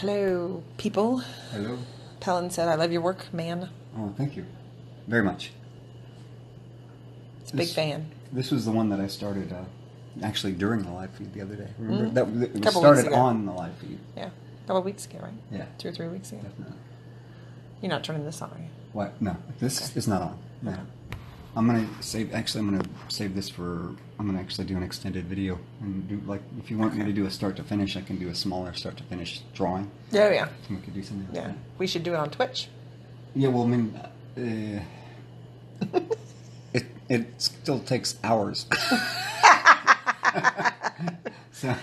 Hello, people. Hello. Helen said, I love your work, man. Oh, thank you. Very much. It's a big fan. This was the one that I started actually during the live feed the other day. Remember? It was Couple started weeks ago. on the live feed. Yeah. A couple of weeks ago, right? Yeah. 2 or 3 weeks ago. Definitely. You're not turning this on, are you? What? No. This is not on. No. Okay. I'm going to save, actually I'm going to save this for, I'm going to actually do an extended video. And do, like, if you want me to do a start to finish, I can do a smaller start to finish drawing. Oh, yeah. We could do something like Yeah. that. We should do it on Twitch. Yeah, well, I mean, it still takes hours. So,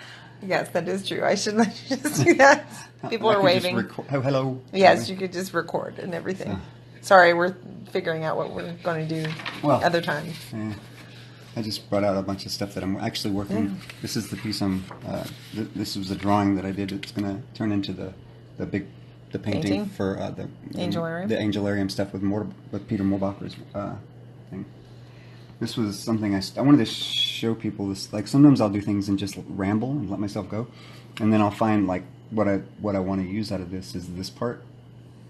Yes, that is true. I should let you just do that. People I are could just waving. oh, hello. Yes, you could just record and everything. Sorry, we're figuring out what we're going to do other times. Yeah. I just brought out a bunch of stuff that I'm actually working. Yeah. This is the piece I'm. This was a drawing that I did. It's going to turn into the painting Painting? for the Angelarium? The Angelarium stuff with Peter Moorbacher's thing. This was something I wanted to show people. This, like, sometimes I'll do things and just ramble and let myself go, and then I'll find like what I want to use out of this is this part.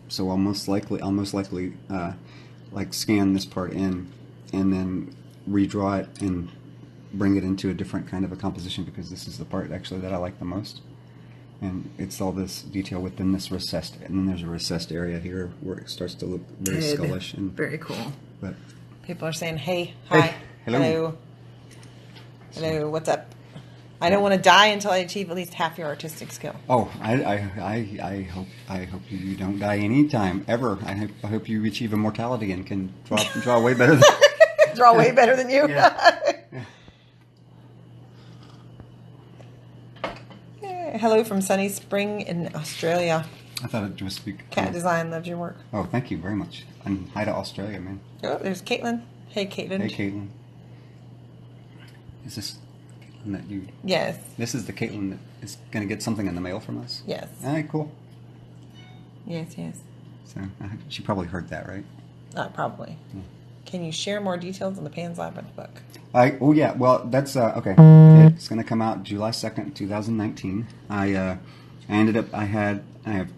So I'll most likely like scan this part in and then redraw it and bring it into a different kind of a composition, because this is the part actually that I like the most. And it's all this detail within this recessed, and then there's a recessed area here where it starts to look very skullish. And very cool. But People are saying, hey, hi, Hey, hello. hello, what's up? I don't want to die until I achieve at least half your artistic skill. oh, I hope you don't die anytime ever. I hope you achieve immortality and can draw way better than Draw way better than you. Yeah. Yeah, hello from sunny spring in Australia. I thought it was speak. Cat Design loves your work. Oh, thank you very much. And hi to Australia, man. Oh, there's Caitlin. Hey, Caitlin. Hey, Caitlin. Is this Caitlin that you? Yes. This is the Caitlin that is going to get something in the mail from us? Yes. All right, cool. Yes, yes. So she probably heard that, right? Probably. Yeah. Can you share more details on the Pan's Labyrinth book? Oh yeah, well that's okay. It's going to come out July 2nd, 2019. I have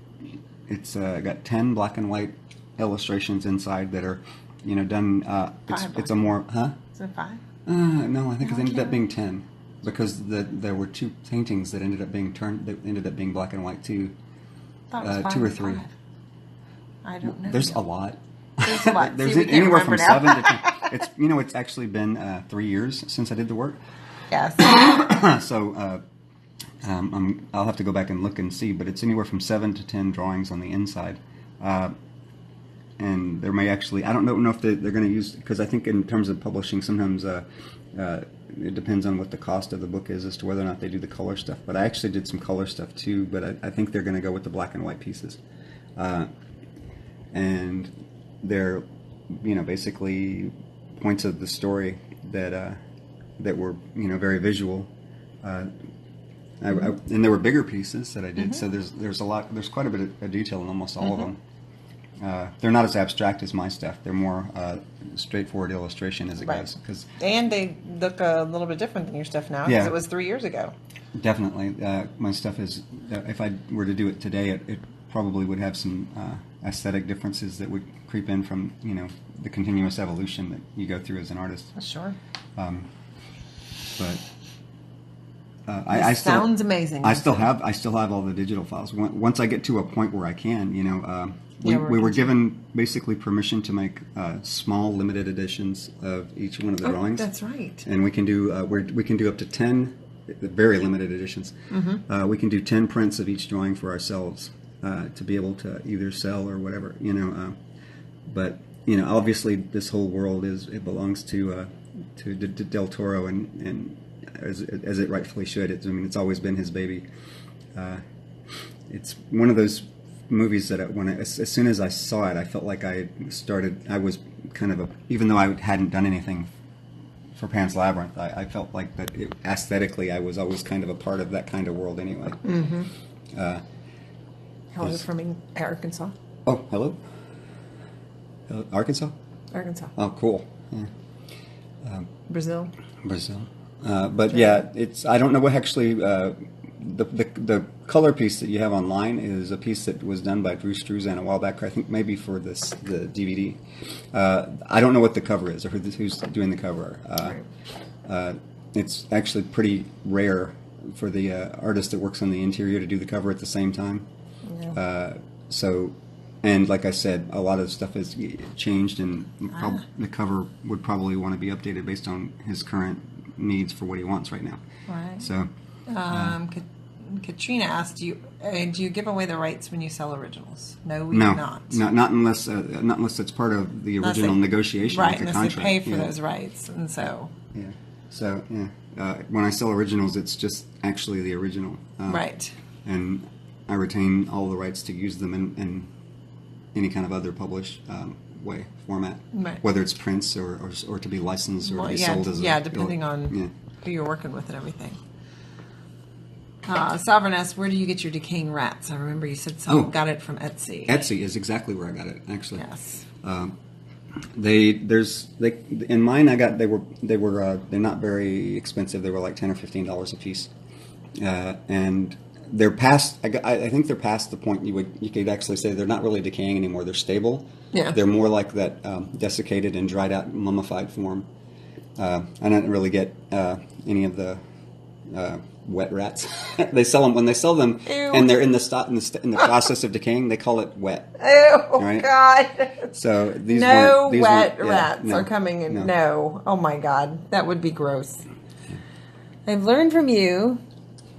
it's got 10 black and white illustrations inside that are, done. It's a more Is it 5? No, I think it ended up being 10, because there were 2 paintings that ended up being black and white too. Thought it was 5 2 or or 3. 5. I don't know. There's a lot. There's a lot. There's See, we can't anywhere from remember 7 now. to 10. It's actually been 3 years since I did the work. Yes. So I'll have to go back and look and see, but it's anywhere from 7 to 10 drawings on the inside. And there may actually, I don't know if they're going to use, because I think in terms of publishing, sometimes it depends on what the cost of the book is as to whether or not they do the color stuff. But I actually did some color stuff too, but I think they're going to go with the black and white pieces. And they're, basically points of the story that were, very visual. And there were bigger pieces that I did, so there's quite a bit of detail in almost all of them. They're not as abstract as my stuff. They're more straightforward illustration as it goes. And they look a little bit different than your stuff now, because it was 3 years ago. Definitely. My stuff is, if I were to do it today, it probably would have some aesthetic differences that would creep in from, the continuous evolution that you go through as an artist. Sure. But I still, sounds amazing. I still have all the digital files. Once I get to a point where I can, we were given basically permission to make small limited editions of each one of the drawings. That's right. And we can do we can do up to 10 very limited editions. We can do 10 prints of each drawing for ourselves to be able to either sell or whatever, but obviously this whole world belongs to Del Toro, and as it rightfully should. It's always been his baby. It's one of those movies that as soon as I saw it, I felt like I was kind of even though I hadn't done anything for Pan's Labyrinth, I felt like that aesthetically I was always kind of a part of that kind of world anyway. Hello from Arkansas. Oh, hello. Arkansas? Arkansas. Oh, cool. Yeah. Brazil. But yeah, I don't know what actually the color piece that you have online is a piece that was done by Drew Struzan a while back. I think maybe for the DVD. I don't know what the cover is or who's doing the cover. It's actually pretty rare for the artist that works on the interior to do the cover at the same time. Yeah. And like I said, a lot of stuff has changed, and the cover would probably want to be updated based on his current needs for what he wants right now. Right. So, Katrina asked, do you give away the rights when you sell originals? No, we do not. Not unless it's part of the original negotiation, right? Like a unless contract. they pay for those rights, and so. Yeah. So when I sell originals, it's just actually the original. Right. And I retain all the rights to use them in any kind of other published format, right. Whether it's prints or to be licensed or to be sold as depending on who you're working with and everything. Sovereign asks, where do you get your decaying rats? I remember you said someone got it from Etsy. Etsy is exactly where I got it, actually. Yes. In mine they're not very expensive. They were like $10 or $15 a piece, and they're past. I think they're past the point you could actually say they're not really decaying anymore. They're stable. Yeah. They're more like that desiccated and dried out mummified form. I don't really get any of the wet rats. They sell them when they sell them, Ew. and they're in the process of decaying. They call it wet. Oh right? God! So these wet rats are coming in. No. Oh my God, that would be gross. I've learned from you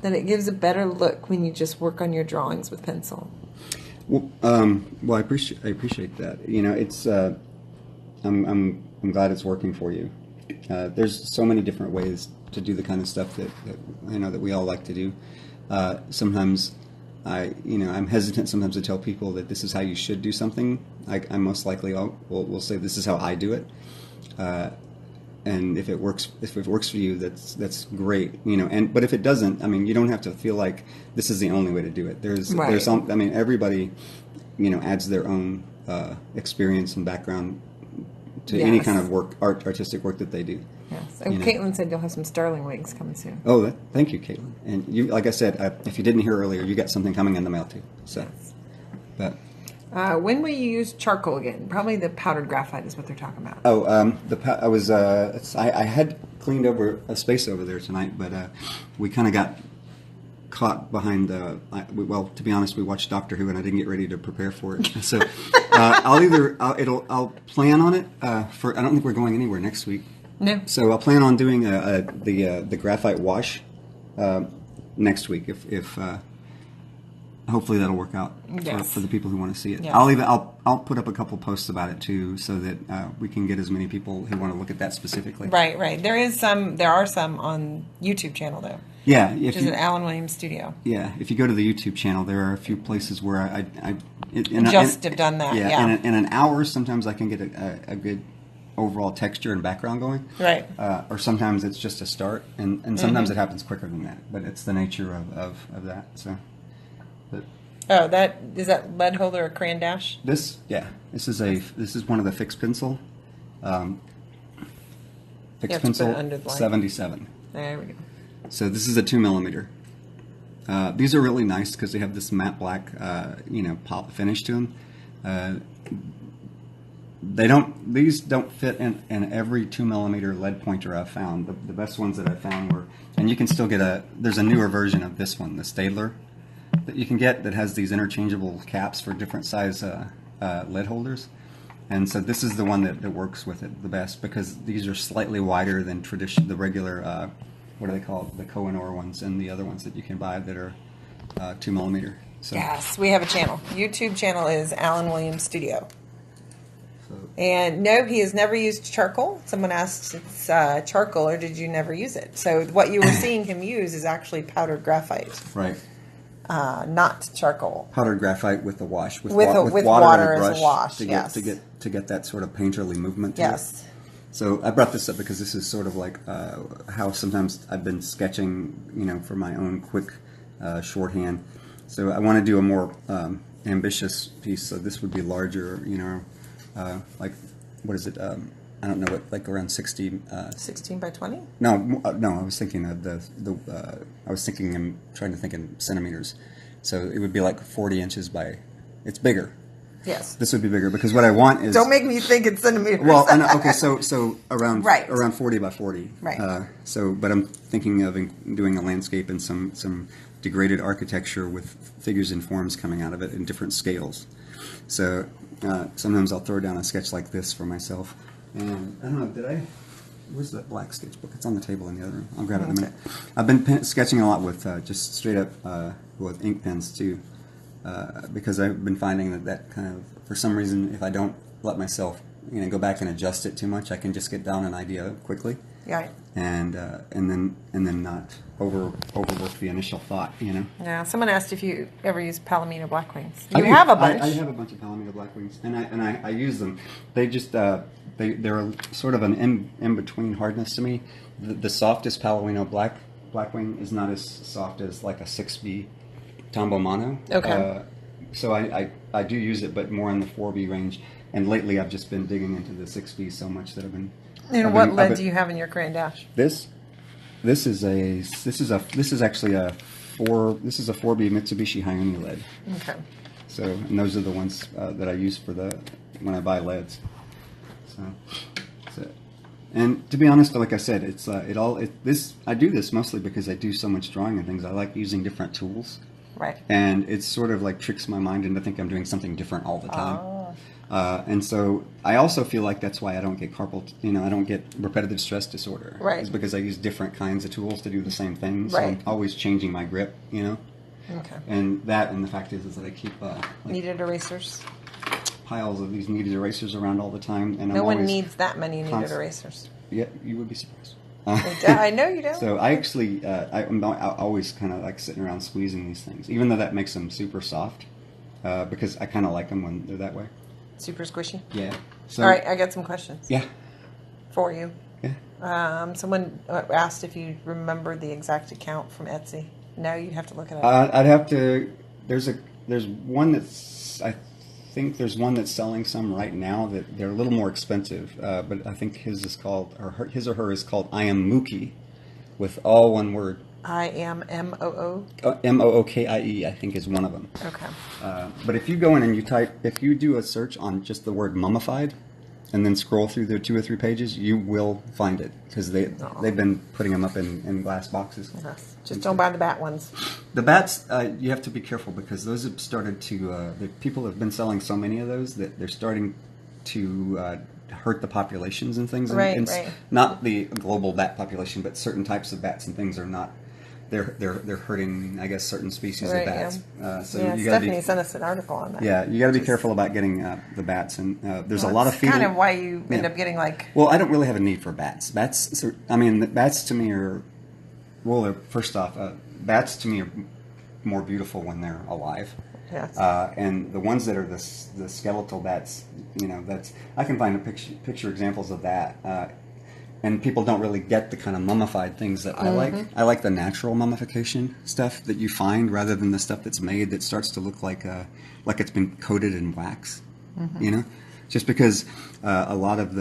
that it gives a better look when you just work on your drawings with pencil. Well, I appreciate that. You know, it's I'm glad it's working for you. There's so many different ways to do the kind of stuff that I know that we all like to do. Sometimes I'm hesitant sometimes to tell people that this is how you should do something. I most likely will say this is how I do it. And if it works for you, that's great, you know. But if it doesn't, I mean, you don't have to feel like this is the only way to do it. There's some. I mean, everybody, you know, adds their own experience and background to any kind of artistic work that they do. Yes. And Caitlin said you'll have some Starling wigs coming soon. Oh, thank you, Caitlin. And you, like I said, if you didn't hear earlier, you got something coming in the mail too. So, yes. But. When will you use charcoal again? Probably the powdered graphite is what they're talking about. Oh, I had cleaned over a space over there tonight, but we kind of got caught behind well, to be honest, we watched Doctor Who and I didn't get ready to prepare for it. So I'll plan on it I don't think we're going anywhere next week. No. So I'll plan on doing the graphite wash next week if hopefully that'll work out for the people who want to see it. Yes. I'll put up a couple posts about it too, so that we can get as many people who want to look at that specifically. Right. There are some on YouTube channel though. Yeah, which is at AllenWilliams Studio. Yeah, if you go to the YouTube channel, there are a few places where I have done that. Yeah. In an hour, sometimes I can get a good overall texture and background going. Right. Or sometimes it's just a start, and sometimes it happens quicker than that. But it's the nature of that. So. Oh, is that lead holder or crayon dash? This is one of the fixed pencil. Fixed pencil 77. There we go. So this is a 2mm. These are really nice because they have this matte black, pop finish to them. These don't fit in every 2mm lead pointer I've found. The best ones that I found were, and you can still get there's a newer version of this one, the Staedtler, that you can get that has these interchangeable caps for different size lead holders. And so this is the one that works with it the best because these are slightly wider than the regular, what are they called, the Koh-i-Noor ones and the other ones that you can buy that are 2mm. So. Yes, we have a channel. YouTube channel is AllenWilliams Studio. And no, he has never used charcoal. Someone asked, it's charcoal, or did you never use it? So what you were seeing him use is actually powdered graphite. Right. Not charcoal. Powdered graphite with the wash, with water and a brush as a wash. to get that sort of painterly movement. Yes. So I brought this up because this is sort of like how sometimes I've been sketching, for my own quick shorthand. So I want to do a more ambitious piece. So this would be larger, like what is it? I don't know what, like around 60. 16 by 20? No, no. I was thinking of I was thinking and trying to think in centimeters. So it would be like 40 inches by. It's bigger. Yes. This would be bigger because what I want is. Don't make me think in centimeters. Well, okay. So around right. around 40 by 40. Right. But I'm thinking of doing a landscape and some degraded architecture with figures and forms coming out of it in different scales. So sometimes I'll throw down a sketch like this for myself. And I don't know, did I? Where's that black sketchbook? It's on the table in the other room. I'll grab it in a minute. I've been sketching a lot with just straight up with ink pens too, because I've been finding that kind of, for some reason, if I don't let myself go back and adjust it too much, I can just get down an idea quickly. Right. And then not overwork the initial thought. Yeah. Someone asked if you ever use Palomino Blackwings. You have a bunch. I have a bunch of Palomino Blackwings, and I use them. They just they're sort of an in between hardness to me. The softest Palomino Blackwing is not as soft as like a 6B Tombow Mono. Okay. So I do use it, but more in the 4B range. And lately, I've just been digging into the 6B so much that I've been. And what lead do you have in your Grand Dash? This is actually a 4B Mitsubishi Hayoni lead. Okay. So, and those are the ones that I use for when I buy leads. So that's it. And to be honest, like I said, it's I do this mostly because I do so much drawing and things. I like using different tools. Right. And it sort of like tricks my mind into thinking I'm doing something different all the time. Oh. And so I also feel like that's why I don't get I don't get repetitive stress disorder. Right. It's because I use different kinds of tools to do the same thing. So right. I'm always changing my grip, Okay. And the fact is that I keep needed erasers. Piles of these needed erasers around all the time. And no one needs that many needed erasers. Yeah, you would be surprised. I know you don't. So I actually, I'm always kind of like sitting around squeezing these things, even though that makes them super soft, because I kind of like them when they're that way. Super squishy. Yeah. So, all right, I got some questions. Yeah. For you. Yeah. Someone asked if you remember the exact account from Etsy. No, you'd have to look it up. I'd have to. There's one that's. I think there's one that's selling some right now that they're a little more expensive, but I think his is called, or his or her is called I Am Mookie, with all one word. I am M-O-O? M-O-O-K-I-E, I think, is one of them. Okay. But if you go in and if you do a search on just the word mummified, and then scroll through the 2 or 3 pages, you will find it, because they've been putting them up in glass boxes. Yes. Just don't buy the bat ones. The bats, you have to be careful, because those have started to, the people have been selling so many of those that they're starting to hurt the populations and things. Right, and right. Not the global bat population, but certain types of bats and things are not. They're hurting, I guess, certain species of bats. Yeah. So yeah, you gotta Stephanie sent us an article on that. Yeah, you got to be careful about getting the bats, and there's a lot of feeding. Kind of why you end up getting like. Well, I don't really have a need for bats. Bats to me are, well, first off, bats to me are more beautiful when they're alive. Yes. And the ones that are the skeletal bats, that's I can find picture examples of that. And people don't really get the kind of mummified things that I like. I like the natural mummification stuff that you find, rather than the stuff that's made that starts to look like it's been coated in wax. Just because a lot of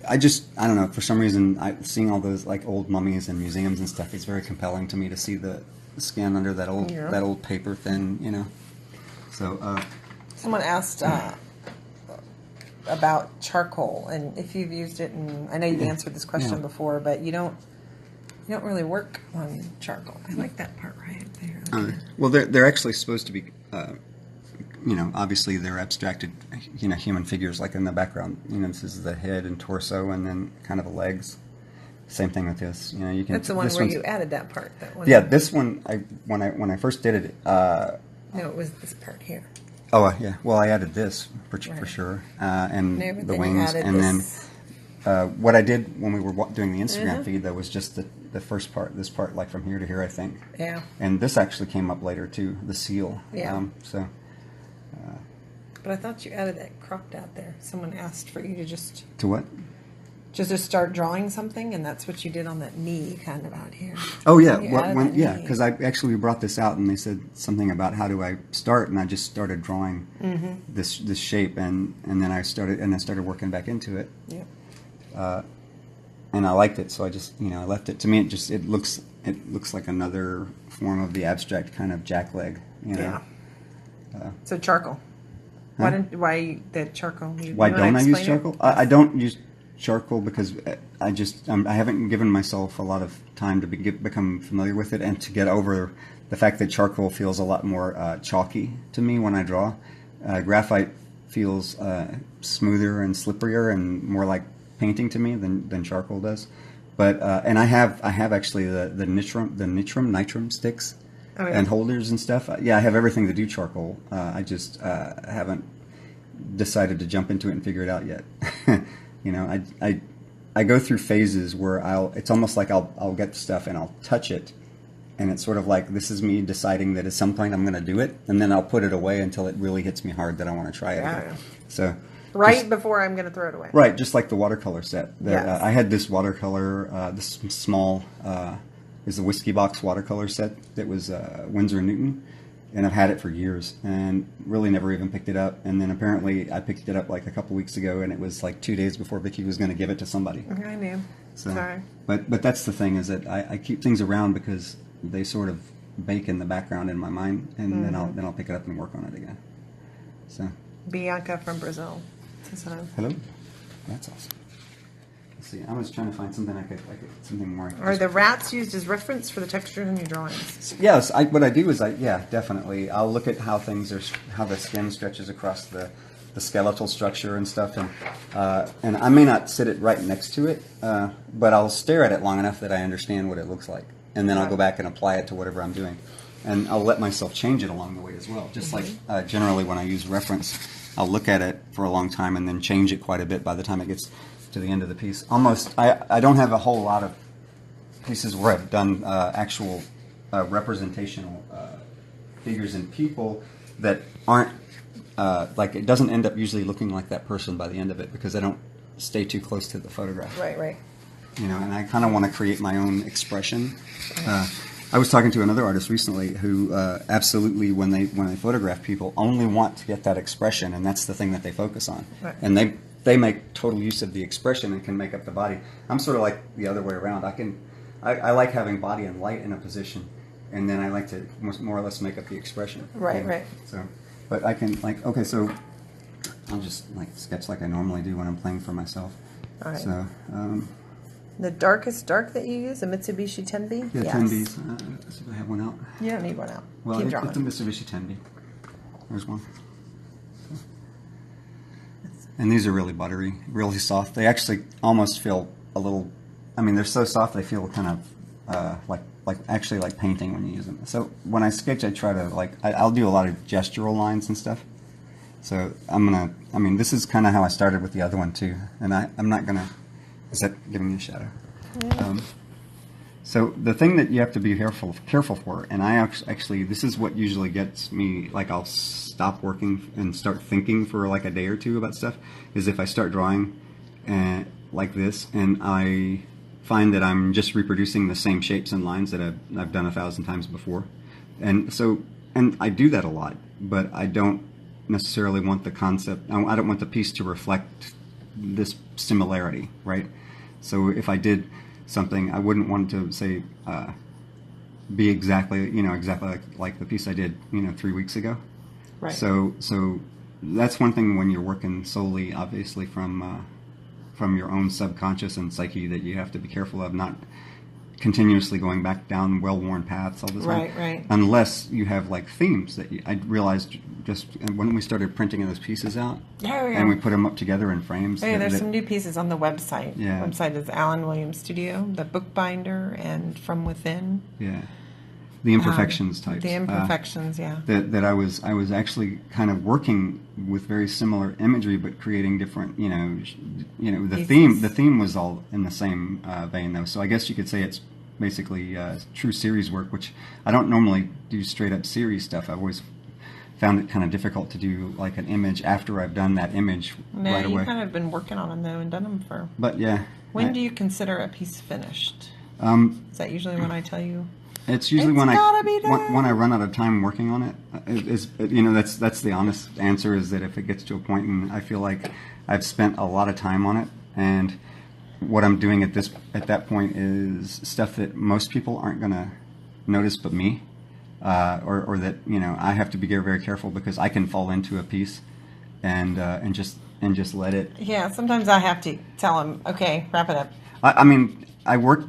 I don't know, for some reason, seeing all those like old mummies in museums and stuff, it's very compelling to me to see the skin under that old paper thin, So someone asked about charcoal, and if you've used it, and I know you've answered this question before, but you don't really work on charcoal. I like that part right there. Well, they're actually supposed to be, obviously they're abstracted, human figures, like in the background. This is the head and torso, and then kind of the legs. Same thing with this. You can. That's the one where you added that part. That one. Yeah, this one. When I first did it. No, it was this part here. Oh yeah. Well, I added this for sure, and the wings, and then what I did when we were doing the Instagram feed, though, was just the first part. This part, like from here to here, I think. Yeah. And this actually came up later too. The seal. Yeah. But I thought you added that cropped out there. Someone asked for you to just. To what? Just to start drawing something, and that's what you did on that knee, kind of out here. Oh yeah, because I actually brought this out, and they said something about how do I start, and I just started drawing this shape, and then I started working back into it. Yeah. and I liked it, so I just I left it. To me, it looks like another form of the abstract kind of jackleg. Yeah. So charcoal. Huh? Why the charcoal? Why don't I use charcoal? I don't use charcoal because I haven't given myself a lot of time to become familiar with it and to get over the fact that charcoal feels a lot more chalky to me when I draw. Graphite feels smoother and slipperier and more like painting to me than charcoal does. But and I have actually the nitrum sticks. Oh, yeah. And holders and stuff. Yeah, I have everything to do charcoal. I just haven't decided to jump into it and figure it out yet. I go through phases where it's almost like I'll get stuff and I'll touch it, and it's sort of like this is me deciding that at some point I'm going to do it, and then I'll put it away until it really hits me hard that I want to try it again. So before I'm going to throw it away. Right, just like the watercolor set. Yes. I had this watercolor, this small. Is the Whiskey Box watercolor set that was Winsor & Newton, and I've had it for years and really never even picked it up. And then apparently I picked it up like a couple weeks ago, and it was like 2 days before Vicki was going to give it to somebody. I knew. So, sorry. But that's the thing, is that I keep things around because they sort of bake in the background in my mind, and then I'll pick it up and work on it again. So. Bianca from Brazil says hello. Hello. That's awesome. See, I was trying to find something I could something more. Are the rats used as reference for the textures in your drawings? Yes, what I do is definitely. I'll look at how the skin stretches across the skeletal structure and stuff, and I may not sit it right next to it, but I'll stare at it long enough that I understand what it looks like, and then I'll go back and apply it to whatever I'm doing, and I'll let myself change it along the way as well. Just like generally when I use reference, I'll look at it for a long time and then change it quite a bit by the time it gets to the end of the piece. I don't have a whole lot of pieces where I've done actual representational figures and people that aren't like, it doesn't end up usually looking like that person by the end of it because I don't stay too close to the photograph. Right. And I kind of want to create my own expression. I was talking to another artist recently who absolutely, when they photograph people, only want to get that expression, and that's the thing that they focus on. Right. And they make total use of the expression and can make up the body. I'm sort of like the other way around. I like having body and light in a position, and then I like to more or less make up the expression. Right. So, but I can so I'll just sketch like I normally do when I'm playing for myself. All right. So. The darkest dark that you use, a Mitsubishi Tenbi? Yeah, yes. Tenbis. Let's see if I have one out. You don't need one out. Well, Keep drawing. It's a Mitsubishi Tenbi. There's one. And these are really buttery, really soft. They actually almost feel a little, they're so soft they feel kind of like painting when you use them. So when I sketch, I try to I'll do a lot of gestural lines and stuff. So this is kind of how I started with the other one too. And I'm not going to, is that giving me a shadow? Yeah. So the thing that you have to be careful for, and I actually, this is what usually gets me, I'll stop working and start thinking for a day or two about stuff, is if I start drawing like this, and I find that I'm just reproducing the same shapes and lines that I've done 1,000 times before. And I do that a lot, but I don't necessarily want the concept, I don't want the piece to reflect this similarity, right? So if I did something, I wouldn't want to say be exactly like the piece I did 3 weeks ago. Right. So that's one thing when you're working solely, obviously, from your own subconscious and psyche, that you have to be careful of not continuously going back down well-worn paths all the time. Right. Unless you have themes that I realized just when we started printing those pieces out, and we put them up together in frames. Oh, yeah, there's some new pieces on the website. Yeah. The website is AllenWilliams Studio, the Bookbinder, and From Within. Yeah. The imperfections types. The imperfections, yeah. That I was actually kind of working with very similar imagery, but creating different, the theme was all in the same vein though. So I guess you could say it's basically true series work, which I don't normally do straight up series stuff. I've always found it kind of difficult to do an image after I've done that image right away. No, you've kind of been working on them though and done them for. But yeah. When do you consider a piece finished? Is that usually when I tell you? It's usually when I run out of time working on it. That's the honest answer, is that if it gets to a point and I feel like I've spent a lot of time on it, and what I'm doing at that point is stuff that most people aren't going to notice but me, or that I have to be very careful because I can fall into a piece and just let it. Yeah, sometimes I have to tell him, okay, wrap it up. I mean, I work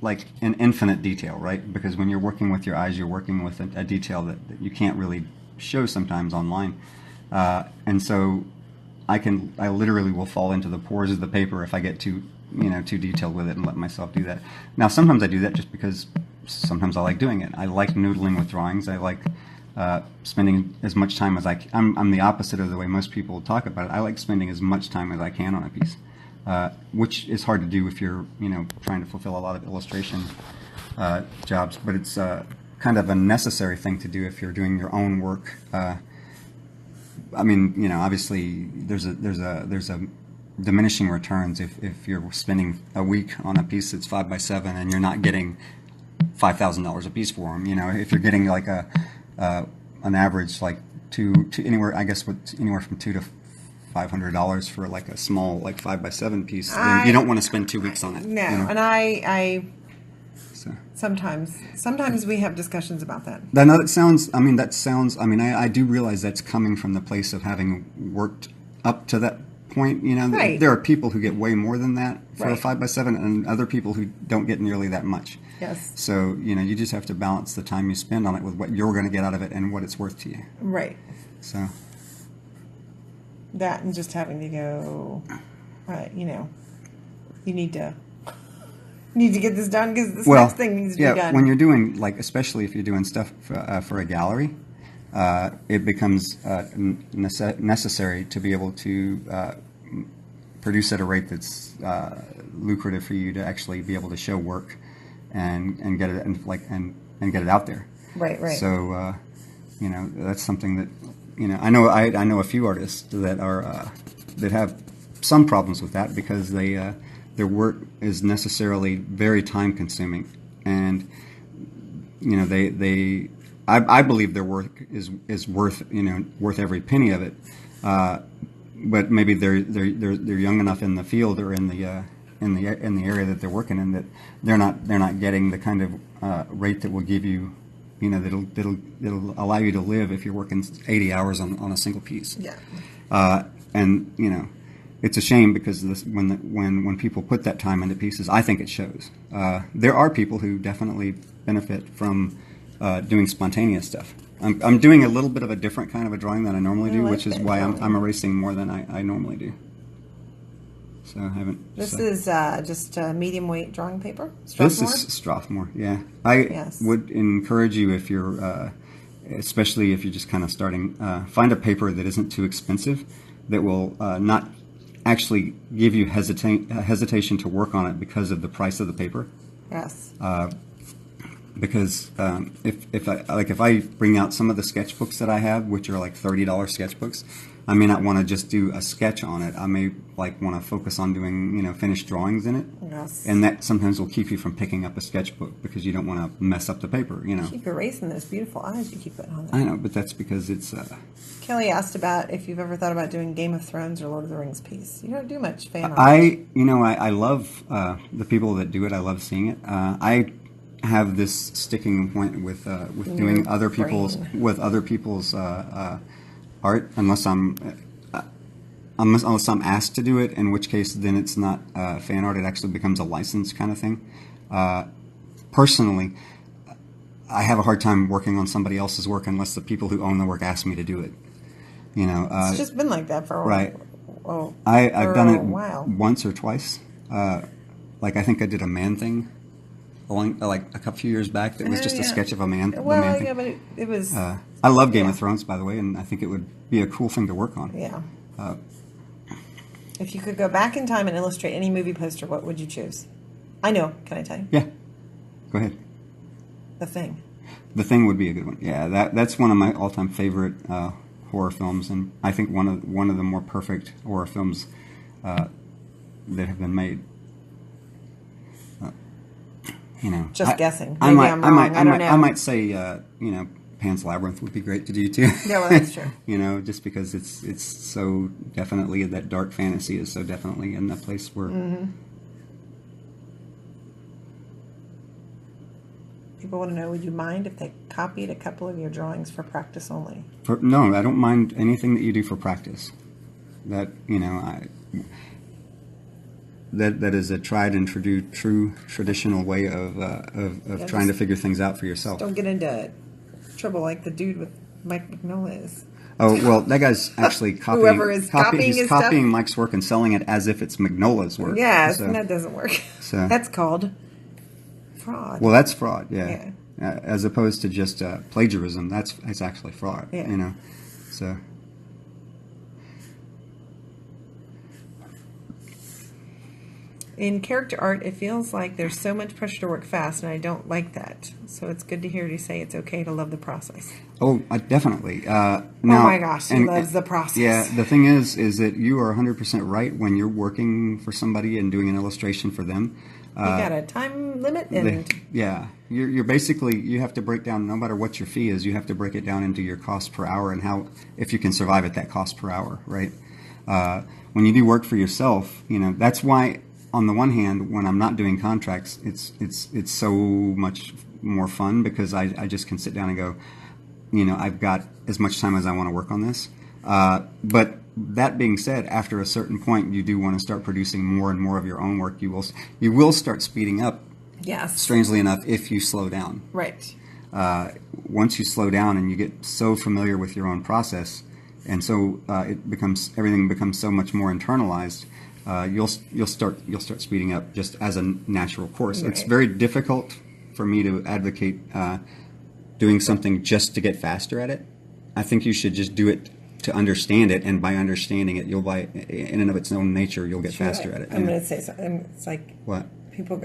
like in infinite detail, right? Because when you're working with your eyes, you're working with a detail that you can't really show sometimes online, and so I literally will fall into the pores of the paper if I get too detailed with it and let myself do that. Now, sometimes I do that just because sometimes I like doing it. I like noodling with drawings. I like spending as much time as I can. I'm the opposite of the way most people talk about it. I like spending as much time as I can on a piece, which is hard to do if you're trying to fulfill a lot of illustration jobs. But it's kind of a necessary thing to do if you're doing your own work. I mean, obviously there's a diminishing returns if you're spending a week on a piece that's 5x7 and you're not getting $5,000 a piece for them. If you're getting like an average like anywhere from $200 to $500 for like a small like 5x7 piece, then you don't want to spend 2 weeks on it. No, and I sometimes we have discussions about that. I do realize that's coming from the place of having worked up to that point. Right. There are people who get way more than that for right. a 5x7 and other people who don't get nearly that much. Yes. So, you just have to balance the time you spend on it with what you're going to get out of it and what it's worth to you. Right. So. That and just having to go, you need to get this done because this next thing needs to be done. Yeah, when you're doing, like, especially if you're doing stuff for a gallery, it becomes necessary to be able to produce at a rate that's lucrative for you to actually be able to show work and get it and get it out there. Right. So that's something that I know a few artists that are that have some problems with that because their work is necessarily very time consuming, and I believe their work is worth every penny of it, but maybe they're young enough in the field or in the area that they're working in that they're not getting the kind of rate that will give you that'll allow you to live if you're working 80 hours on a single piece. Yeah. And it's a shame because when people put that time into pieces, I think it shows. There are people who definitely benefit from doing spontaneous stuff. I'm doing a little bit of a different kind of a drawing than I normally do, which is why I'm erasing more than I normally do. So I haven't. This is just medium weight drawing paper. This is Strathmore. Yeah, I would encourage you if you're, especially if you're just kind of starting, find a paper that isn't too expensive, that will not actually give you hesitation to work on it because of the price of the paper. Yes. Because if I bring out some of the sketchbooks that I have, which are like $30 sketchbooks, I may not want to just do a sketch on it. I may want to focus on doing finished drawings in it. Yes. And that sometimes will keep you from picking up a sketchbook because you don't want to mess up the paper. Keep erasing those beautiful eyes you keep putting on it. I know, but that's because it's. Kelly asked about if you've ever thought about doing Game of Thrones or Lord of the Rings piece. You don't do much fan art. I love the people that do it. I love seeing it. I have this sticking point with doing other people's art unless I'm asked to do it, in which case then it's not fan art. It actually becomes a license kind of thing. Personally, I have a hard time working on somebody else's work unless the people who own the work ask me to do it. It's just been like that for a while. Right. Well, I've done it once or twice. I think I did a man thing. A few years back, that was just a sketch of a man. Well, yeah, but it was. I love Game of Thrones, by the way, and I think it would be a cool thing to work on. Yeah. If you could go back in time and illustrate any movie poster, what would you choose? I know. Can I tell you? Yeah. Go ahead. The Thing. The Thing would be a good one. Yeah, that's one of my all-time favorite horror films, and I think one of the more perfect horror films that have been made. Just guessing. Maybe I'm wrong. I don't know. I might say, Pan's Labyrinth would be great to do too. Yeah, well, that's true. Just because it's so definitely that dark fantasy is so definitely in the place where people want to know, would you mind if they copied a couple of your drawings for practice only? No, I don't mind anything that you do for practice. That, that is a tried and true traditional way of trying to figure things out for yourself. Don't get into trouble like the dude with Mike Mignola is. Oh, well, that guy's actually copying. Whoever is copying his stuff. Mike's work and selling it as if it's Mignola's work. Yeah, so that doesn't work. So that's called fraud. Well, that's fraud, yeah. As opposed to just plagiarism, it's actually fraud. Yeah. So. In character art, it feels like there's so much pressure to work fast, and I don't like that. So it's good to hear you say it's okay to love the process. Oh, definitely. Now, oh my gosh, he loves the process. Yeah, the thing is that you are 100% right when you're working for somebody and doing an illustration for them. You got a time limit, and you're basically, you have to break down, no matter what your fee is, you have to break it down into your cost per hour and how, if you can survive at that cost per hour, right? When you do work for yourself, that's why. On the one hand, when I'm not doing contracts, it's so much more fun because I just can sit down and go, I've got as much time as I want to work on this. But that being said, after a certain point, you do want to start producing more and more of your own work. You will start speeding up. Yes. Strangely enough, if you slow down. Right. Once you slow down and you get so familiar with your own process, and so everything becomes so much more internalized. You'll start speeding up just as a natural course. Right. It's very difficult for me to advocate doing something just to get faster at it. I think you should just do it to understand it, and by understanding it, in and of its own nature, you'll get faster at it. I'm going to say something. It's like what people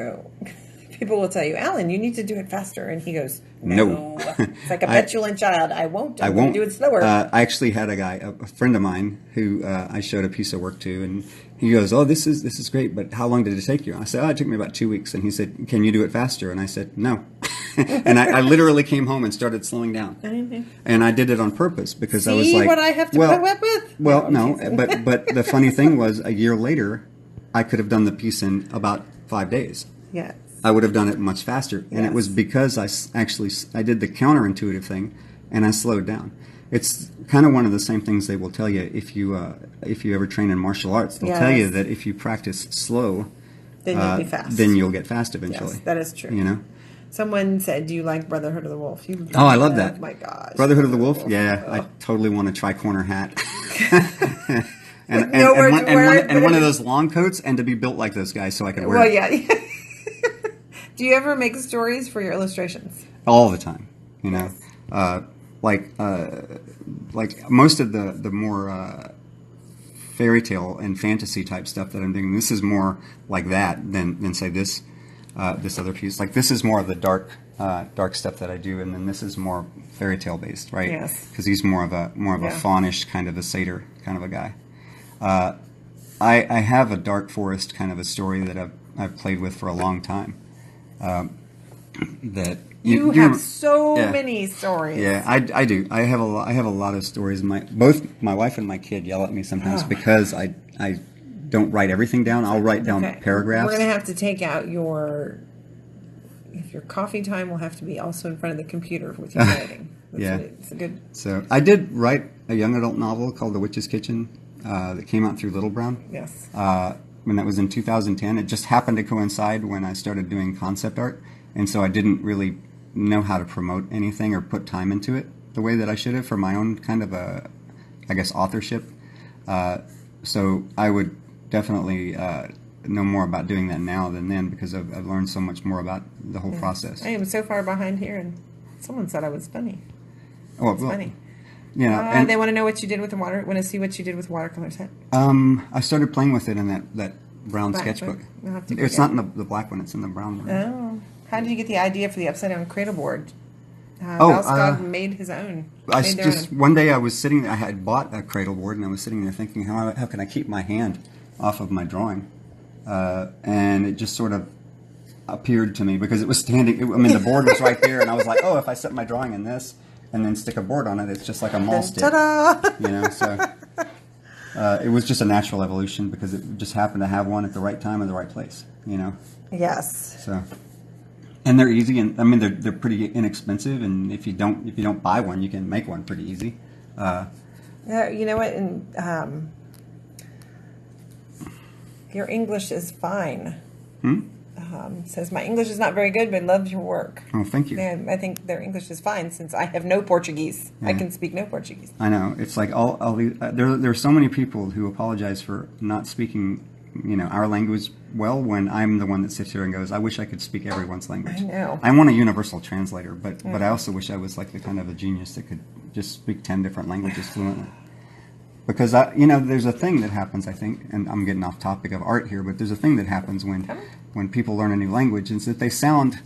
will tell you, Alan, you need to do it faster, and he goes, no. It's like a petulant child. I won't. I won't do it slower. I actually had a friend of mine who I showed a piece of work to, and he goes, "Oh, this is great, but how long did it take you?" I said, "Oh, it took me about 2 weeks." And he said, "Can you do it faster?" And I said, "No." And I literally came home and started slowing down, and I did it on purpose because I was like, what I have to put up with? Well, but the funny thing was, a year later, I could have done the piece in about 5 days. Yes. I would have done it much faster, and it was because I did the counterintuitive thing, and I slowed down. It's kind of one of the same things they will tell you if you ever train in martial arts. They'll tell you that if you practice slow, then you'll be fast. Then you'll get fast eventually. Yes, that is true. Someone said, "Do you like Brotherhood of the Wolf?" I love that. Oh my gosh, Brotherhood of the Wolf. Yeah, I totally want a tri-corner hat. and one of those long coats, and to be built like those guys so I can wear it. Well, yeah. Do you ever make stories for your illustrations? All the time, like most of the more fairy tale and fantasy type stuff that I'm doing. This is more like that than say this other piece. Like this is more of the dark stuff that I do, and then this is more fairy tale based, right? Yes. Because he's more of a faunish kind of a satyr kind of a guy. I have a dark forest kind of a story that I've played with for a long time. That you have so many stories. Yeah, I do. I have a lot of stories. Both my wife and my kid yell at me sometimes because I don't write everything down. I'll write down paragraphs. We're gonna have to take out your coffee time will have to be also in front of the computer with your writing. It's a good. So I did write a young adult novel called The Witch's Kitchen that came out through Little Brown. Yes. When that was in 2010. It just happened to coincide when I started doing concept art, and so I didn't really know how to promote anything or put time into it the way that I should have for my own kind of authorship. So I would definitely know more about doing that now than then because I've learned so much more about the whole process. I am so far behind here, and someone said I was funny. Oh, it's funny. And they want to know what you did with the water. Want to see what you did with watercolors? I started playing with it in that brown sketchbook. It's not in the black one; it's in the brown one. Oh, how did you get the idea for the upside down cradle board? Valskog made his own. One day I was sitting there. I had bought a cradle board, and I was sitting there thinking, how can I keep my hand off of my drawing? And it just sort of appeared to me because it was standing. The board was right there, and I was like, oh, if I set my drawing in this. And then stick a board on it, it's just like a mall stick. Ta-da! So it was just a natural evolution because it just happened to have one at the right time in the right place, Yes. So, And they're easy, and I mean they're pretty inexpensive. And if you don't buy one, you can make one pretty easy. Yeah, you know what? And your English is fine. Says my English is not very good, but I love your work. Oh, thank you. Yeah, I think their English is fine since I have no Portuguese. Yeah. I can speak no Portuguese. I know. It's like all these, there are so many people who apologize for not speaking, our language well, when I'm the one that sits here and goes, I wish I could speak everyone's language. I know. I want a universal translator, but I also wish I was like the kind of a genius that could just speak 10 different languages fluently. Because there's a thing that happens, I think, and I'm getting off topic of art here, but there's a thing that happens when people learn a new language, is that they sound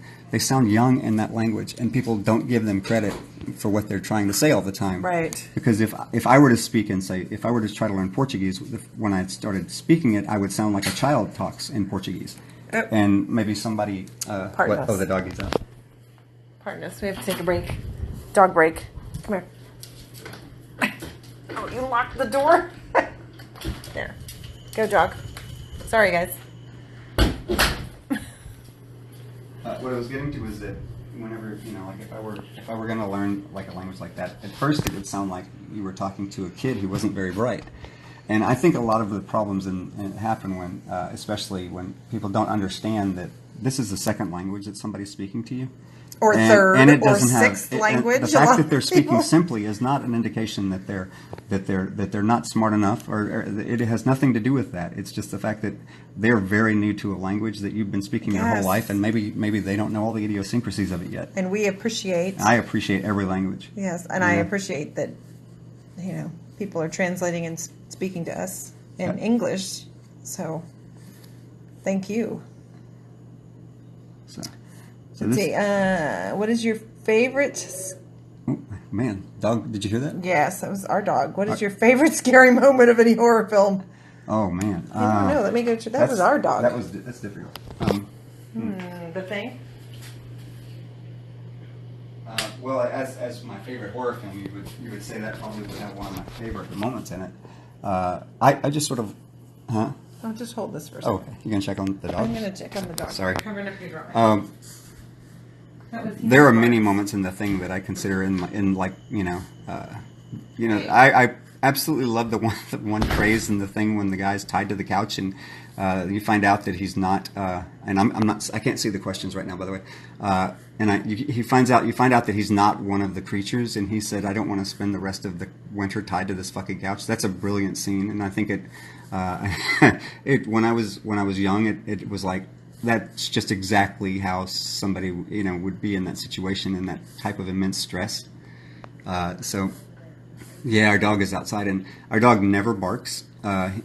young in that language, and people don't give them credit for what they're trying to say all the time. Right. Because if I were to speak and say, if I were to try to learn Portuguese, when I started speaking it, I would sound like a child talks in Portuguese. Oh. And maybe somebody, the doggy's out. Pardon us, we have to take a break. Dog break. Come here. Oh, you locked the door? There. Go jog. Sorry, guys. What I was getting to is that whenever, like if I were going to learn like a language like that, at first it would sound like you were talking to a kid who wasn't very bright. And I think a lot of the problems happen when, especially when people don't understand that this is the second language that somebody's speaking to you. Or third, or sixth language. The fact that they're speaking simply is not an indication that they're not smart enough, or it has nothing to do with that. It's just the fact that they're very new to a language that you've been speaking your whole life, and maybe they don't know all the idiosyncrasies of it yet. And I appreciate every language. Yes, and I appreciate that people are translating and speaking to us in English. So, thank you. Let's see. What is your favorite? Oh man, dog! Did you hear that? Yes, that was our dog. What is your favorite scary moment of any horror film? Oh man, I don't know. Let me go. That was our dog. That's difficult. The Thing. Well, as my favorite horror film, you would say that probably would have one of my favorite moments in it. I just sort of, I'll just hold this for a second. Okay, you gonna check on the dog? I'm gonna check on the dog. Sorry. Covering up your drawing. There are many moments in The Thing that I consider I absolutely love the one phrase in The Thing when the guy's tied to the couch and you find out that he's not, and I can't see the questions right now, by the way. You find out that he's not one of the creatures, and he said, "I don't want to spend the rest of the winter tied to this fucking couch." That's a brilliant scene, and I think when I was young, it was like, that's just exactly how somebody would be in that situation, in that type of immense stress. So yeah, our dog is outside, and our dog never barks.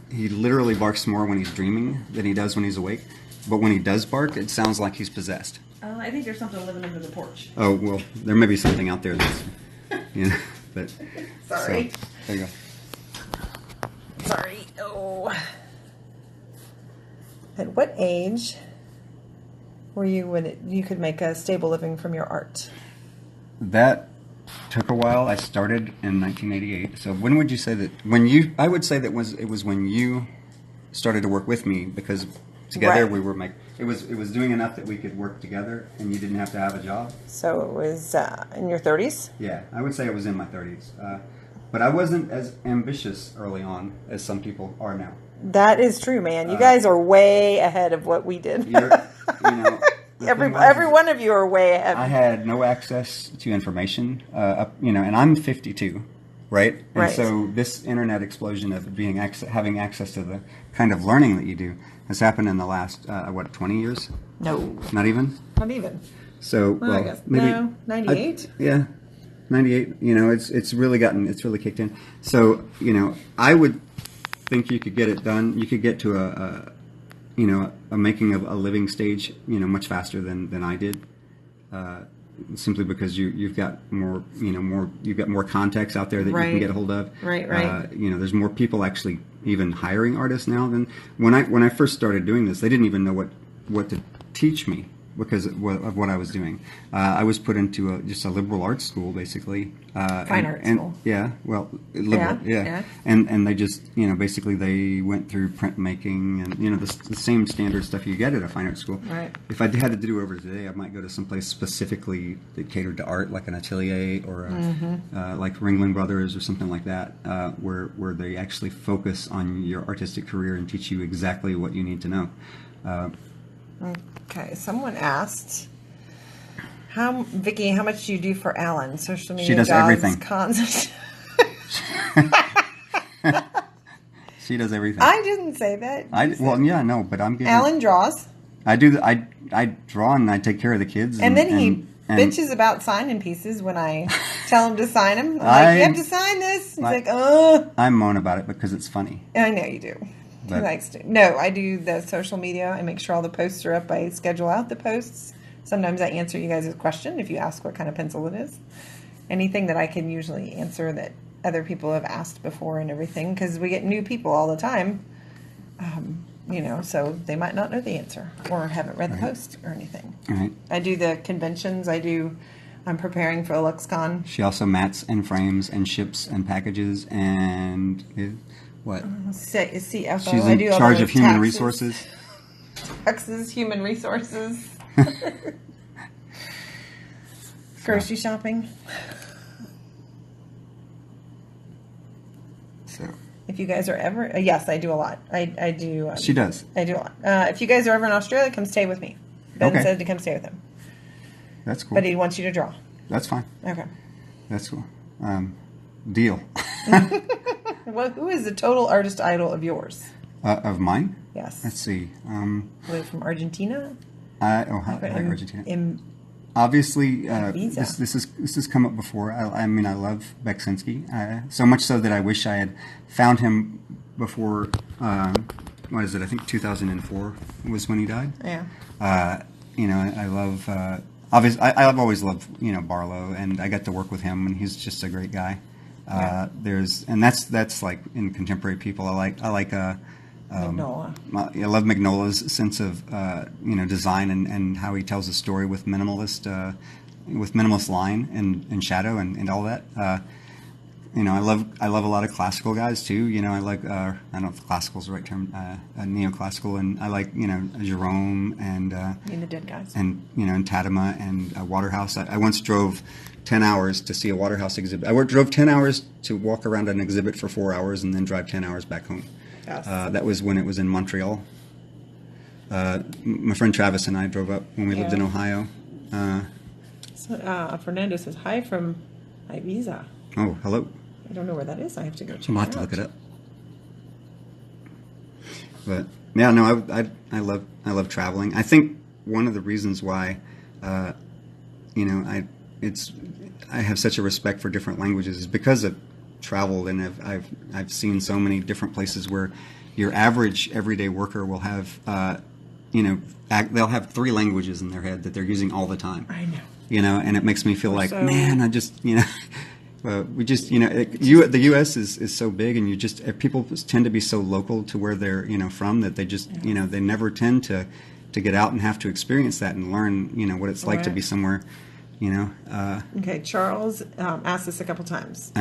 He literally barks more when he's dreaming than he does when he's awake. But when he does bark, it sounds like he's possessed. I think there's something living under the porch. Oh well, there may be something out there that's but sorry. So, there you go. Sorry. Oh. At what age were you when you could make a stable living from your art? That took a while. I started in 1988. So when would you say that? I would say that it was when you started to work with me, because together we were it was doing enough that we could work together, and you didn't have to have a job. So it was in your 30s? Yeah, I would say it was in my 30s. But I wasn't as ambitious early on as some people are now. That is true, man. You guys are way ahead of what we did. Every one of you are way ahead. I had no access to information, and I'm 52, right? And so this internet explosion of having access to the kind of learning that you do has happened in the last 20 years? No, not even. Not even. So I guess. Maybe 98. Yeah, 98. It's really kicked in. So I would think you could get it done. You could get to a making of a living stage, much faster than I did, simply because you've got more, you've got more contacts out there that you can get a hold of. Right. There's more people actually even hiring artists now than when I first started doing this. They didn't even know what to teach me. because of what I was doing. I was put into just a liberal arts school, basically. Fine arts school. Yeah, well, liberal, yeah. And they just, basically they went through printmaking and, the same standard stuff you get at a fine arts school. Right. If I had to do it over today, I might go to someplace specifically that catered to art, like an atelier or like Ringling Brothers or something like that, where they actually focus on your artistic career and teach you exactly what you need to know. Okay, someone asked, Vicky, how much do you do for Allen? Social media, she does jobs, everything. Cons. She does everything. I didn't say that. But I'm getting. Allen draws. I do. I draw and I take care of the kids. And then he bitches about signing pieces when I tell him to sign them. I'm like, you have to sign this. He's like, oh. I moan about it because it's funny. I know you do. He likes to. No, I do the social media. I make sure all the posts are up. I schedule out the posts. Sometimes I answer you guys' question if you ask what kind of pencil it is. Anything that I can usually answer that other people have asked before and everything, because we get new people all the time, so they might not know the answer or haven't read the post or anything. Right. I do the conventions. I'm preparing for LuxCon. She also mats and frames and ships and packages and what? CFO. She's in charge of human resources. Taxes, human resources. Grocery shopping. So. If you guys are ever, yes, I do a lot. I do. She does. I do a lot. If you guys are ever in Australia, come stay with me. Ben said to come stay with him. That's cool. But he wants you to draw. That's fine. Okay. That's cool. Deal. Well, who is the total artist idol of yours? Of mine? Yes. Let's see. From Argentina? Argentina. Obviously, this has come up before. I love Beksinski, so much so that I wish I had found him before. What is it? I think 2004 was when he died. Yeah. I love. Obviously, I've always loved Barlow, and I got to work with him, and he's just a great guy. That's like in contemporary people. I like. Magnola. I love Magnola's sense of design and how he tells a story with minimalist line and shadow and all that. I love a lot of classical guys too. I like I don't know if classical is the right term, neoclassical, and I like Jerome and the dead guys and and Tadema and Waterhouse. I once drove 10 hours to see a Waterhouse exhibit. I drove 10 hours to walk around an exhibit for 4 hours and then drive 10 hours back home. Yes. That was when it was in Montreal. My friend Travis and I drove up when we lived in Ohio. Fernando says, hi from Ibiza. Oh, hello. I don't know where that is. I have to go check I'll have to look it up. But yeah, no, I love traveling. I think one of the reasons why, I have such a respect for different languages is because of travel, and I've seen so many different places where your average everyday worker will have they'll have 3 languages in their head that they're using all the time. I know. And it makes me feel man, I just we just the U.S. is so big, and people tend to be so local to where they're from that they just they never tend to get out and have to experience that and learn what it's like to be somewhere. Okay, Charles asked this a couple times.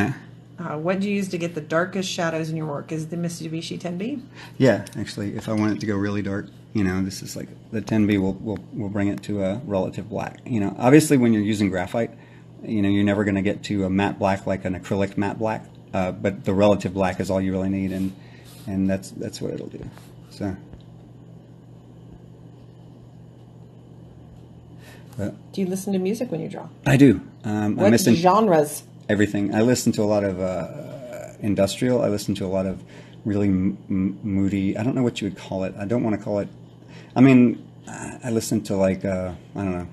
What do you use to get the darkest shadows in your work? Is it the Mitsubishi 10B? Yeah, actually, if I want it to go really dark, this is like the 10B will bring it to a relative black. Obviously when you're using graphite, you're never going to get to a matte black like an acrylic matte black, but the relative black is all you really need, and that's what it'll do. So. Do you listen to music when you draw? I do. What genres? Everything. I listen to a lot of industrial. I listen to a lot of really moody. I don't know what you would call it. I don't want to call it. I listen to I don't know.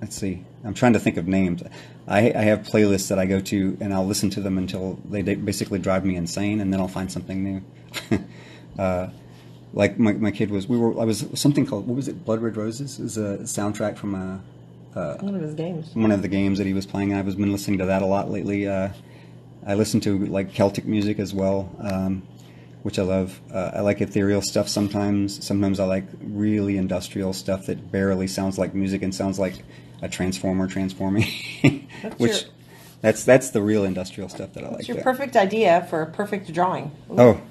Let's see. I'm trying to think of names. I have playlists that I go to, and I'll listen to them until they basically drive me insane, and then I'll find something new. Like my kid was. I was something called, what was it? Blood Red Roses is a soundtrack from one of his games. One of the games that he was playing. I've been listening to that a lot lately. I listen to Celtic music as well. which I love. I like ethereal stuff sometimes. Sometimes I like really industrial stuff that barely sounds like music and sounds like a transformer transforming. That's the real industrial stuff that I like. What's your perfect idea for a perfect drawing? Ooh.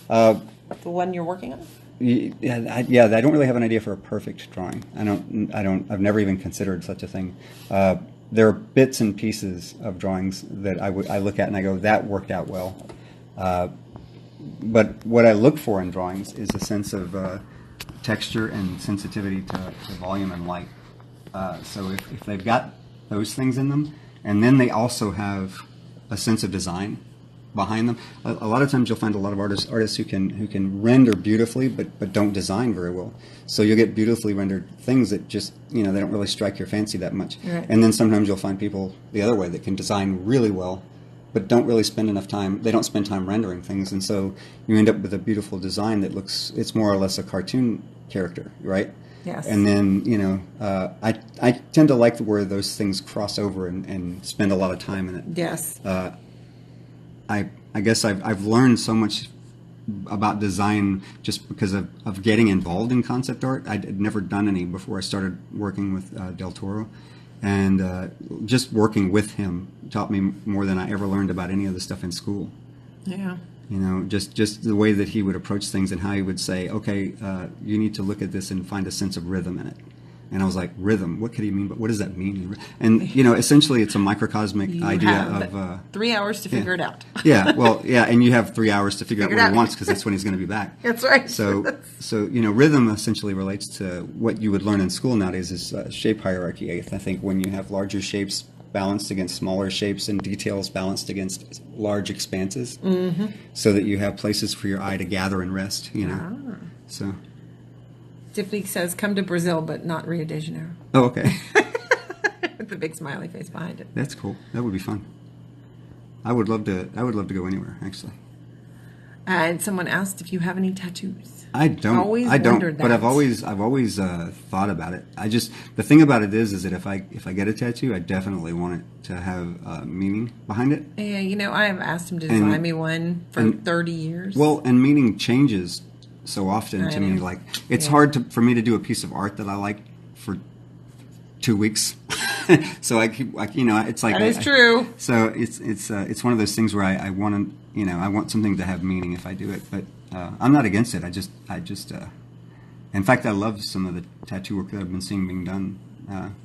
The one you're working on? Yeah, I don't really have an idea for a perfect drawing. I've never even considered such a thing. There are bits and pieces of drawings that I look at and I go, that worked out well. But what I look for in drawings is a sense of texture and sensitivity to volume and light. So if they've got those things in them, and then they also have a sense of design behind them. A lot of times you'll find a lot of artists who can render beautifully but don't design very well. So you'll get beautifully rendered things that just, they don't really strike your fancy that much. Right. And then sometimes you'll find people the other way that can design really well but don't really spend enough time. They don't spend time rendering things, and so you end up with a beautiful design that it's more or less a cartoon character, right? Yes. And then, I tend to like where those things cross over and spend a lot of time in it. Yes. I guess I've learned so much about design just because of getting involved in concept art. I'd never done any before I started working with Del Toro. And just working with him taught me more than I ever learned about any of the stuff in school. Yeah. Just the way that he would approach things and how he would say, okay, you need to look at this and find a sense of rhythm in it. And I was like, rhythm? What could he mean? But what does that mean? And, essentially it's a microcosmic idea of... 3 hours to figure it out. And you have 3 hours to figure out what he wants because that's when he's going to be back. That's right. So rhythm essentially relates to what you would learn in school nowadays is shape hierarchy. I think when you have larger shapes balanced against smaller shapes and details balanced against large expanses, so that you have places for your eye to gather and rest, So... Tiffany says, come to Brazil, but not Rio de Janeiro. Oh, okay. With the big smiley face behind it. That's cool. That would be fun. I would love to go anywhere, actually. And someone asked if you have any tattoos. I don't. But I've always thought about it. The thing about it is that if I get a tattoo, I definitely want it to have meaning behind it. Yeah, I have asked him to design me one for 30 years. Well, and meaning changes so often to me. Like it's hard for me to do a piece of art that I like for 2 weeks. So it's like that is true. So it's one of those things where I want to, I want something to have meaning if I do it, but I'm not against it. I just in fact, I love some of the tattoo work that I've been seeing being done,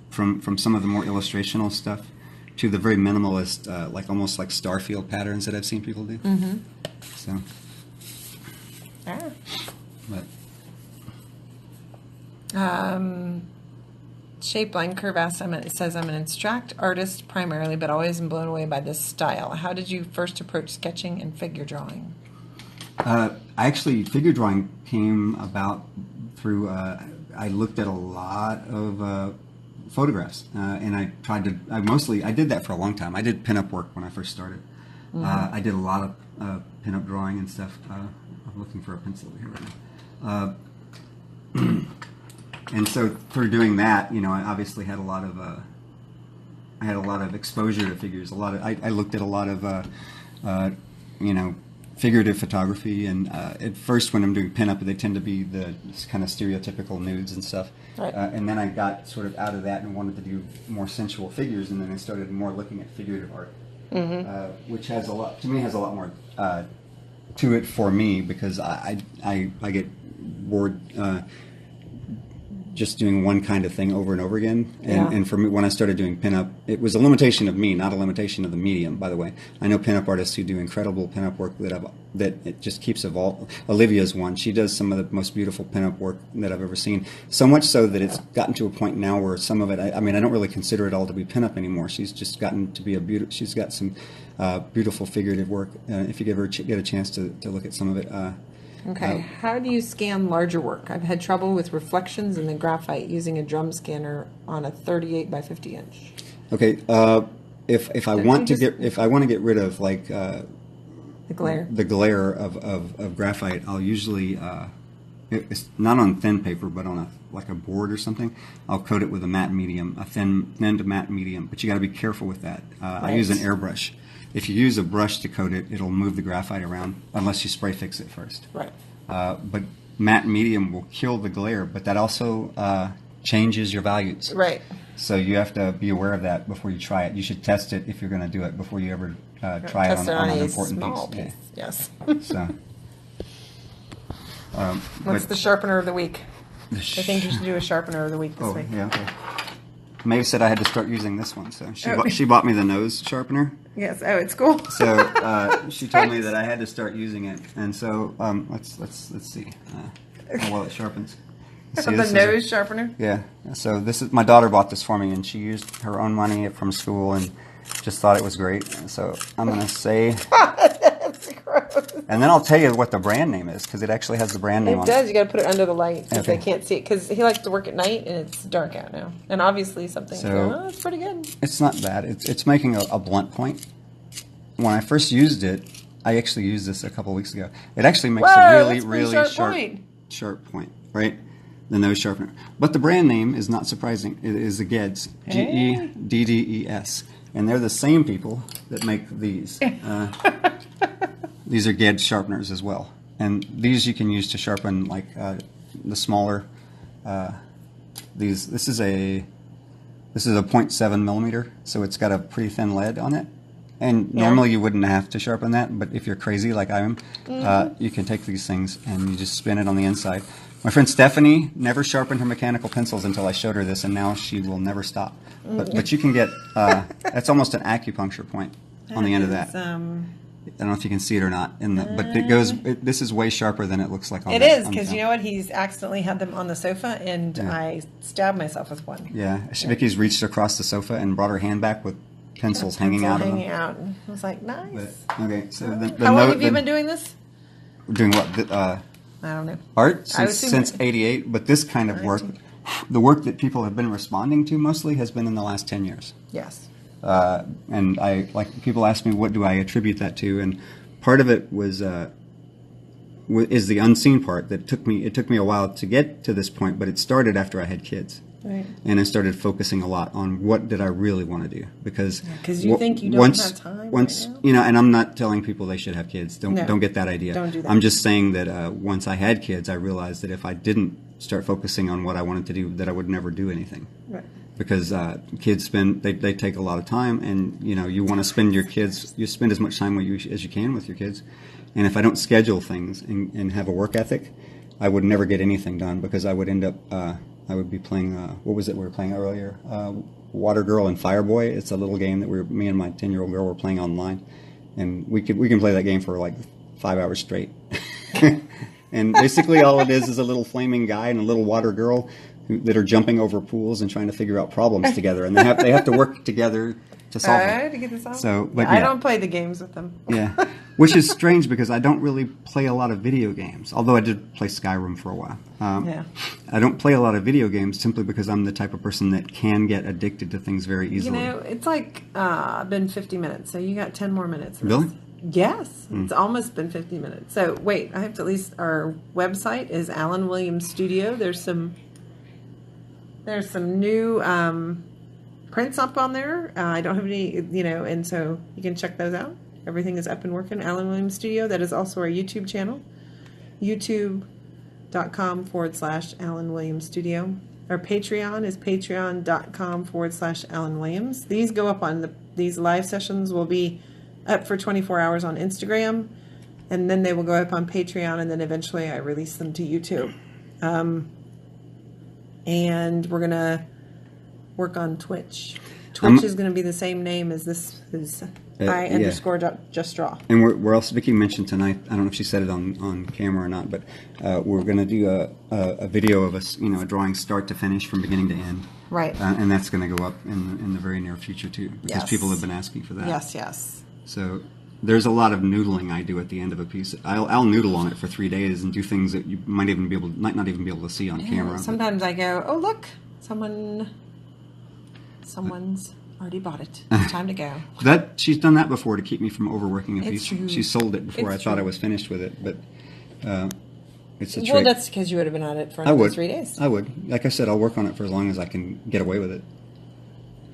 from some of the more illustrational stuff to the very minimalist, like almost like Starfield patterns that I've seen people do. Mm-hmm. So. Ah. But. Shape Line Curve asks, it says, I'm an abstract artist primarily, but always am blown away by this style. How did you first approach sketching and figure drawing? Figure drawing came about through, I looked at a lot of photographs, and I did that for a long time. I did pinup work when I first started. I did a lot of pinup drawing and stuff. I'm looking for a pencil here right now. And so through doing that, I obviously had a lot of exposure to figures. I looked at a lot of figurative photography, and at first when I'm doing pinup, they tend to be the kind of stereotypical nudes and stuff. Right. And then I got sort of out of that and wanted to do more sensual figures, and then I started more looking at figurative art, which has a lot more to it for me, because I get bored just doing one kind of thing over and over again. And for me, when I started doing pinup, it was a limitation of me, not a limitation of the medium, by the way. I know pinup artists who do incredible pinup work that it just keeps evolving. Olivia's one. She does some of the most beautiful pinup work that I've ever seen. So much so that it's gotten to a point now where some of it, I don't really consider it all to be pinup anymore. She's just gotten to be she's got some beautiful figurative work. If you ever get a chance to look at some of it. Okay. How do you scan larger work? I've had trouble with reflections in the graphite using a drum scanner on a 38 by 50 inch. Okay. If I want to get rid of like the glare of graphite, I'll usually it's not on thin paper, but on like a board or something, I'll coat it with a matte medium, a thin to matte medium. But you got to be careful with that. I use an airbrush. If you use a brush to coat it, it'll move the graphite around unless you spray fix it first. Right. But matte medium will kill the glare, but that also changes your values. Right. So you have to be aware of that before you try it. You should test it if you're going to do it before you ever try it on an important piece. Yeah. Yes. So. What's the sharpener of the week? I think you should do a sharpener of the week this week. Yeah, okay. Maeve said I had to start using this one, so she bought me the nose sharpener. Yes. Oh, it's cool. So she told me that I had to start using it, and so let's see how well it sharpens. See, the nose sharpener. Yeah. So this is my daughter bought this for me, and she used her own money from school and just thought it was great. So I'm gonna say. That's gross. And then I'll tell you what the brand name is, because it actually has the brand name on it. It does. You got to put it under the light because they can't see it. Because he likes to work at night and it's dark out now. And obviously something's going, oh, it's pretty good. It's not bad. It's making a blunt point. When I first used it, I actually used this a couple of weeks ago. It actually makes a really sharp point, right? The nose sharpener. But the brand name is not surprising. It is the Geddes, Geddes. And they're the same people that make these. These are Geddes sharpeners as well, and these you can use to sharpen like the smaller. This is a 0.7 millimeter, so it's got a pretty thin lead on it. And normally you wouldn't have to sharpen that, but if you're crazy like I am, you can take these things and you just spin it on the inside. My friend Stephanie never sharpened her mechanical pencils until I showed her this, and now she will never stop. But you can get that's almost an acupuncture point on the end of that. I don't know if you can see it or not, but it goes. This is way sharper than it looks like. It is, because you know what? He's accidentally had them on the sofa, and I stabbed myself with one. Yeah, Vicky's reached across the sofa and brought her hand back with pencils hanging out of them. And I was like, nice. But, okay, so how long have you been doing this? Doing what? I don't know. Art since '88, but this kind of work, the work that people have been responding to mostly has been in the last 10 years. Yes. And people ask me, what do I attribute that to? And part of it is the unseen part that it took me a while to get to this point, but it started after I had kids. Right. And I started focusing a lot on what did I really want to do, because you think you don't have time once right now? you know, and I'm not telling people they should have kids. Don't get that idea. Don't do that. I'm just saying that once I had kids, I realized that if I didn't start focusing on what I wanted to do, that I would never do anything. Right. Because kids they take a lot of time, and you want to spend you spend as much time as you can with your kids. And if I don't schedule things and have a work ethic, I would never get anything done, because I would end up I would be playing what was it we were playing earlier, Water Girl and Fireboy. It's a little game that me and my 10-year-old girl were playing online, and we can play that game for like 5 hours straight. And basically all it is a little flaming guy and a little water girl that are jumping over pools and trying to figure out problems together, and they have to work together to solve it. To get this out. So, but I don't play the games with them. Yeah, which is strange because I don't really play a lot of video games. Although I did play Skyrim for a while. I don't play a lot of video games simply because I'm the type of person that can get addicted to things very easily. It's like been 50 minutes, so you got 10 more minutes. Really? Yes, it's almost been 50 minutes. So wait, I have to at least. Our website is AllenWilliams Studio. There's some new prints up on there. I don't have any, and so you can check those out. Everything is up and working. AllenWilliams Studio. That is also our YouTube channel, youtube.com/AllenWilliams Studio. Our Patreon is patreon.com/AllenWilliams. These go up these live sessions will be up for 24 hours on Instagram, and then they will go up on Patreon, and then eventually I release them to YouTube. And we're going to work on Twitch. Twitch is going to be the same name as this is I_just draw. And we're also, Vicky mentioned tonight, I don't know if she said it on camera or not, but we're going to do a video of us, a drawing start to finish from beginning to end. Right. And that's going to go up in the very near future too, because people have been asking for that. Yes. So there's a lot of noodling I do at the end of a piece. I'll noodle on it for 3 days and do things that you might not even be able to see on camera. Sometimes I go, oh look, someone's already bought it. It's time to go. She's done that before to keep me from overworking a piece. True. She sold it before I thought I was finished with it. But It's a Well, trick. that's because you would have been at it for I would. 3 days. I would. Like I said, I'll work on it for as long as I can get away with it.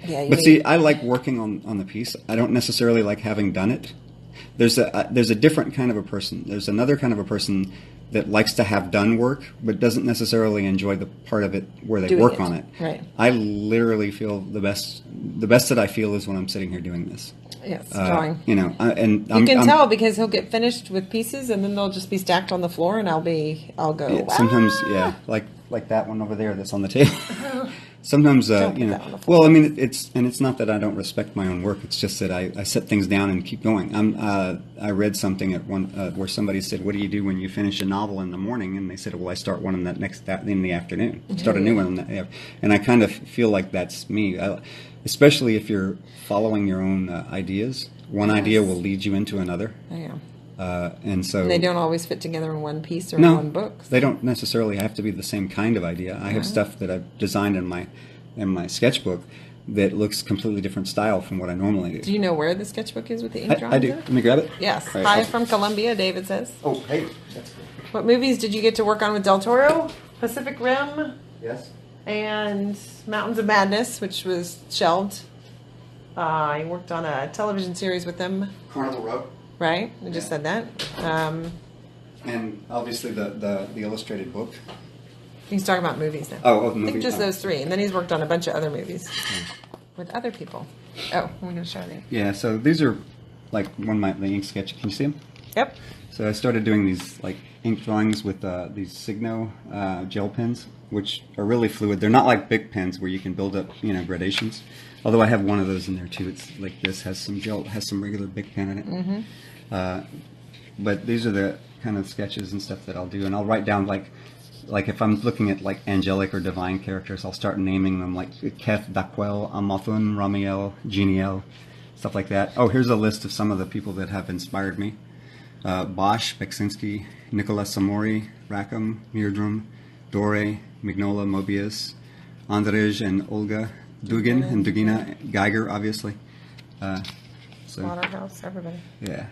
Yeah, But see, I like working on the piece. I don't necessarily like having done it. There's a different kind of a person. There's another kind of a person that likes to have done work, but doesn't necessarily enjoy the part of it where they Doing work it. on it. Right. I literally feel the best that I feel is when I'm sitting here doing this. Yes, drawing. You know, and You can tell because he'll get finished with pieces, and then they'll just be stacked on the floor, and I'll go. Yeah, "Wow." sometimes, yeah, like that one over there that's on the table. Sometimes, Don't you put know, that on the floor. well, I mean, it's not that I don't respect my own work. It's just that I set things down and keep going. I read something at one where somebody said, "What do you do when you finish a novel in the morning?" And they said, "Well, I start one in in the afternoon. Start a new one." And I kind of feel like that's me, especially if you're following your own ideas. One idea will lead you into another. Yeah. And so They don't always fit together in one piece or no, in one book. they don't necessarily have to be the same kind of idea. I have stuff that I've designed in my sketchbook that looks completely different style from what I normally do. Do you know where the sketchbook is with the ink drawings? I do. in it? Let me grab it. Yes. All right, Hi I'll- from Colombia, David says. Oh, hey. That's good. What movies did you get to work on with Del Toro? Pacific Rim Yes. and Mountains of Madness, which was shelved. I worked on a television series with them, Carnival Row. right? I just said that. And obviously the illustrated book. He's talking about movies now. Oh, the I think movie. just Oh. those three. And then he's worked on a bunch of other movies with other people. Oh, I'm going to show you. Yeah, so these are like the ink sketch. Can you see them? Yep. So I started doing these like ink drawings with these Signo gel pens, which are really fluid. They're not like big pens where you can build up, gradations. Although I have one of those in there too. It's like this, has some regular big pen in it. Mm-hmm. But these are the kind of sketches and stuff that I'll do, and I'll write down like if I'm looking at like angelic or divine characters, I'll start naming them like Keth, Daquel, Amathun, Ramiel, Geniel, stuff like that. Oh, here's a list of some of the people that have inspired me. Bosch, Beksinski, Nicolas Samori, Rackham, Mirdrum, Dore, Mignola, Mobius, Andrej and Olga, Dugin and Dugina, Geiger, obviously. So Waterhouse, everybody. yeah.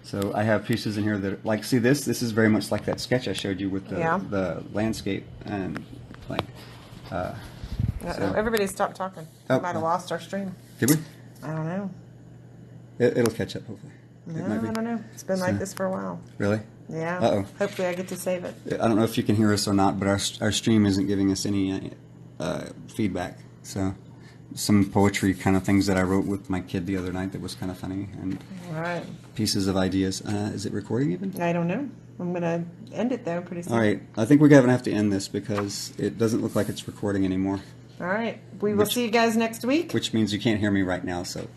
So I have pieces in here that like see this is very much like that sketch I showed you with the landscape and like. So. Everybody stopped talking. Oh. We might have lost our stream. Did we? I don't know. It'll catch up hopefully. No, It might be. I don't know. It's been like this for a while. Really? Yeah. Uh-oh. Hopefully I get to save it. I don't know if you can hear us or not, but our stream isn't giving us any feedback. So some poetry kind of things that I wrote with my kid the other night that was kind of funny and All right. pieces of ideas. Is it recording even? I don't know. I'm going to end it, though, pretty soon. All right. I think we're going to have to end this because it doesn't look like it's recording anymore, All right. We will see you guys next week. which means you can't hear me right now. So